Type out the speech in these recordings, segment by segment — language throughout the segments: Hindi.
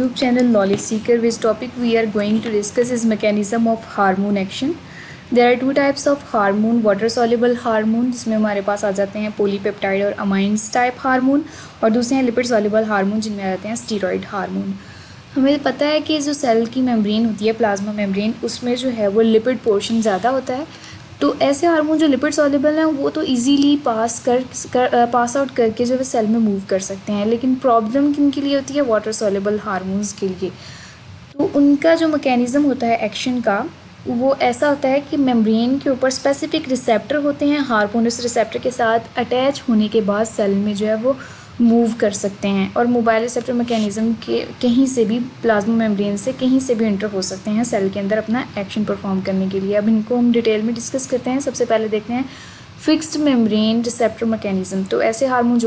YouTube channel Knowledge Seeker, which topic we are going to discuss is mechanism of hormone action. There are two types of hormone, water soluble hormone जिसमें हमारे पास आ जाते हैं पॉलीपेप्टाइड और अमाइंस टाइप हार्मोन, और दूसरे हैं लिपिड सॉल्युबल हार्मोन जिनमें आ जाते हैं स्टीरॉयड हार्मोन। हमें पता है कि जो सेल की मेम्ब्रेन होती है, प्लाज्मा मेम्ब्रेन, उसमें जो है वो लिपिड पोर्शन ज़्यादा होता है। तो ऐसे हार्मोन जो लिपिड सॉल्युबल हैं वो तो इजीली पास आउट करके जो है सेल में मूव कर सकते हैं, लेकिन प्रॉब्लम किन के लिए होती है? वाटर सॉल्युबल हार्मोन्स के लिए। तो उनका जो मैकेनिज़्म होता है एक्शन का, वो ऐसा होता है कि मेम्ब्रेन के ऊपर स्पेसिफिक रिसेप्टर होते हैं। हार्मोन उस रिसेप्टर के साथ अटैच होने के बाद सेल में जो है वो मूव कर सकते हैं, और मोबाइल रिसेप्टर मैकेनिज़्म के कहीं से भी प्लाज्मा मेम्ब्रेन से कहीं से भी एंटर हो सकते हैं सेल के अंदर अपना एक्शन परफॉर्म करने के लिए। अब इनको हम डिटेल में डिस्कस करते हैं। सबसे पहले देखते हैं फिक्स्ड मेम्ब्रेन रिसेप्टर मैकेनिज़्म। तो ऐसे हार्मोन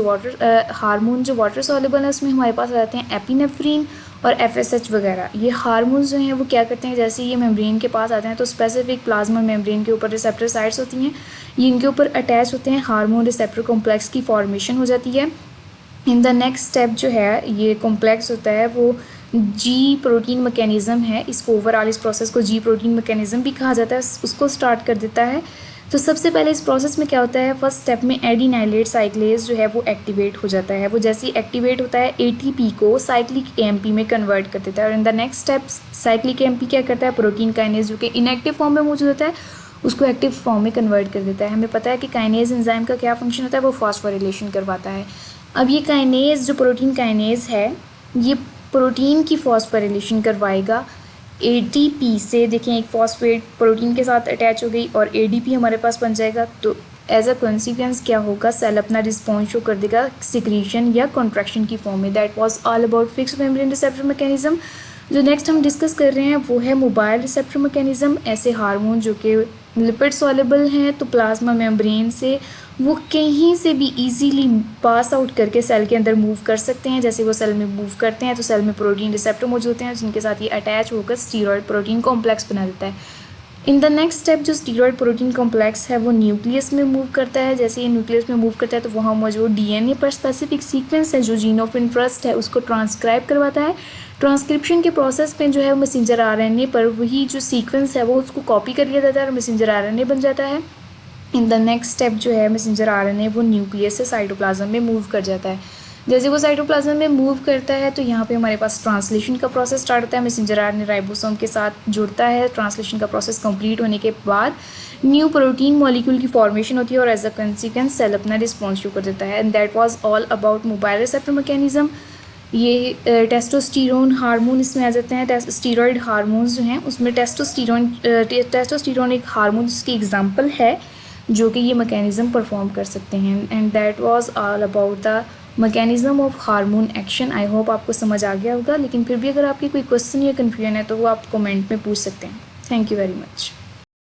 जो वाटर सॉल्युबल है उसमें हमारे पास आ जाते हैं एपिनेफ्रीन और FSH वगैरह। ये हार्मोन्स जो हैं वो क्या करते हैं, जैसे ये मेम्ब्रेन के पास आते हैं तो स्पेसिफिक प्लाज्मा मेम्ब्रेन के ऊपर रिसेप्टर साइट्स होती हैं, ये इनके ऊपर अटैच होते हैं, हार्मोन रिसेप्टर कॉम्प्लेक्स की फॉर्मेशन हो जाती है। इन द नेक्स्ट स्टेप जो है ये कॉम्प्लेक्स होता है वो जी प्रोटीन मैकेनिज़्म है। इसको ओवरऑल इस प्रोसेस को जी प्रोटीन मैकेनिज़्म भी कहा जाता है, उसको स्टार्ट कर देता है। तो सबसे पहले इस प्रोसेस में क्या होता है, फर्स्ट स्टेप में एडिनाइलेट साइक्लेज जो है वो एक्टिवेट हो जाता है। वो जैसे ही एक्टिवेट होता है ATP को साइक्लिक AMP में कन्वर्ट कर देता है, और in the next step cyclic AMP क्या करता है, प्रोटीन काइनेज जो कि इनएक्टिव फॉर्म में मौजूद होता है उसको एक्टिव फॉर्म में कन्वर्ट कर देता है। हमें पता है कि काइनेज एंजाइम का क्या फंक्शन होता है, वो फॉस्फोरिलेशन करवाता है। अब ये काइनेज जो प्रोटीन काइनेज है ये प्रोटीन की फॉस्फोरिलेशन करवाएगा ATP से। देखें, एक फॉस्फेट प्रोटीन के साथ अटैच हो गई और ADP हमारे पास बन जाएगा। तो एज अ कॉन्सिक्वेंस क्या होगा, सेल अपना रिस्पॉन्स शो कर देगा सिक्रीशन या कॉन्ट्रैक्शन की फॉर्म में। That was all about fixed membrane receptor mechanism. जो नेक्स्ट हम डिस्कस कर रहे हैं वो है मोबाइल रिसेप्टर मैकेनिज्म। ऐसे हार्मोन जो कि लिपिड सॉल्युबल हैं तो प्लाज्मा मेम्ब्रेन से वो कहीं से भी इजीली पास आउट करके सेल के अंदर मूव कर सकते हैं। जैसे वो सेल में मूव करते हैं तो सेल में प्रोटीन रिसेप्टर मौजूद होते हैं जिनके साथ ये अटैच होकर स्टीरॉयड प्रोटीन कॉम्प्लेक्स बना देता है। इन द नेक्स्ट स्टेप जो स्टीरॉयड प्रोटीन कॉम्प्लेक्स है वो न्यूक्लियस में मूव करता है। जैसे ये न्यूक्लियस में मूव करता है तो वहाँ मौजूद DNA पर स्पेसिफिक सीक्वेंस है जो जीन ऑफ इंटरेस्ट है उसको ट्रांसक्राइब करवाता है। ट्रांसक्रिप्शन के प्रोसेस में जो है मैसेंजर RNA पर वही जो सीक्वेंस है वो उसको कॉपी कर लिया जाता है और मैसेंजर RNA बन जाता है। इन द नेक्स्ट स्टेप जो है मैसेंजर RNA वो न्यूक्लियस से साइटोप्लाज्म में मूव कर जाता है। जैसे वो साइटोप्लाज्म में मूव करता है तो यहाँ पे हमारे पास ट्रांसलेशन का प्रोसेस स्टार्ट होता है। मैसेंजर RNA राइबोसोम के साथ जुड़ता है। ट्रांसलेशन का प्रोसेस कंप्लीट होने के बाद न्यू प्रोटीन मॉलिक्यूल की फॉर्मेशन होती है और एज अ कंसिक्वेंस सेल अपना रिस्पॉन्स शो कर देता है। And that was all about mobile receptor mechanism. ये टेस्टोस्टेरोन हार्मोन इसमें आ जाते हैं। स्टीरॉयड हार्मोन्स जो हैं उसमें टेस्टोस्टेरोन एक हार्मोन जिसकी एग्जांपल है जो कि ये मैकेनिज़्म परफॉर्म कर सकते हैं। And that was all about the mechanism of hormone action. I hope आपको समझ आ गया होगा, लेकिन फिर भी अगर आपकी कोई क्वेश्चन या कन्फ्यूजन है तो वो आप कमेंट में पूछ सकते हैं। Thank you very much.